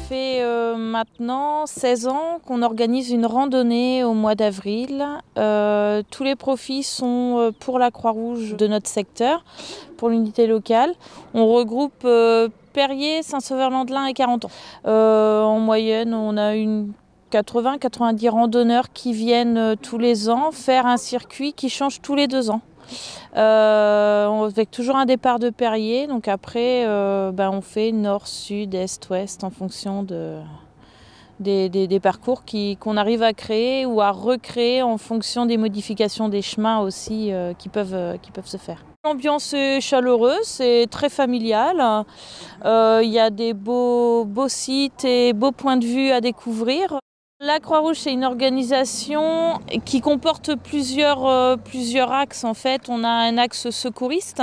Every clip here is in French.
fait maintenant 16 ans qu'on organise une randonnée au mois d'avril. Tous les profits sont pour la Croix-Rouge de notre secteur, pour l'unité locale. On regroupe Perrier, Saint-Sauveur-Landelin et Carentan. En moyenne, on a 80-90 randonneurs qui viennent tous les ans faire un circuit qui change tous les 2 ans. Avec toujours un départ de Perrier, donc après on fait nord, sud, est, ouest en fonction des parcours qu'on arrive à créer ou à recréer en fonction des modifications des chemins aussi qui peuvent se faire. L'ambiance est chaleureuse, c'est très familial. Il y a des beaux sites et beaux points de vue à découvrir. La Croix-Rouge, c'est une organisation qui comporte plusieurs axes. En fait, on a un axe secouriste,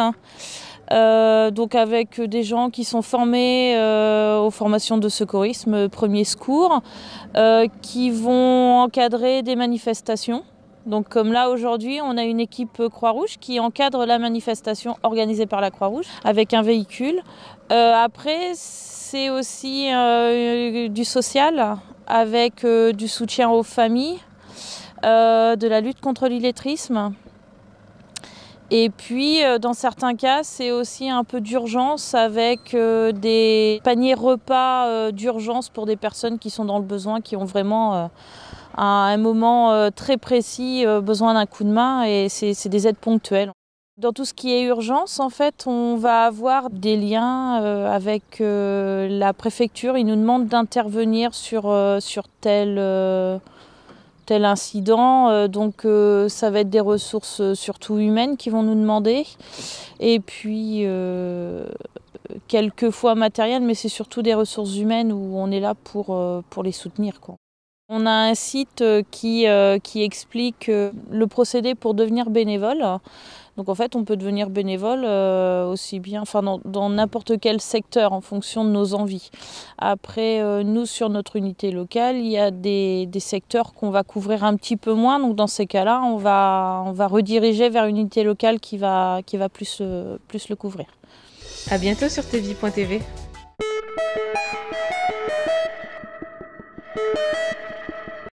donc avec des gens qui sont formés aux formations de secourisme, premier secours, qui vont encadrer des manifestations. Donc comme là aujourd'hui, on a une équipe Croix-Rouge qui encadre la manifestation organisée par la Croix-Rouge avec un véhicule. Après, c'est aussi du social avec du soutien aux familles, de la lutte contre l'illettrisme. Et puis, dans certains cas, c'est aussi un peu d'urgence avec des paniers repas d'urgence pour des personnes qui sont dans le besoin, qui ont vraiment à un moment très précis besoin d'un coup de main, et c'est des aides ponctuelles. Dans tout ce qui est urgence, en fait, on va avoir des liens avec la préfecture. Ils nous demandent d'intervenir sur tel incident. Donc ça va être des ressources surtout humaines qui vont nous demander. Et puis quelquefois matérielles, mais c'est surtout des ressources humaines où on est là pour les soutenir, quoi. On a un site qui explique le procédé pour devenir bénévole. Donc en fait, on peut devenir bénévole aussi bien, dans n'importe quel secteur en fonction de nos envies. Après, nous, sur notre unité locale, il y a des secteurs qu'on va couvrir un petit peu moins. Donc dans ces cas-là, on va rediriger vers une unité locale qui va plus le couvrir. À bientôt sur tvie.tv.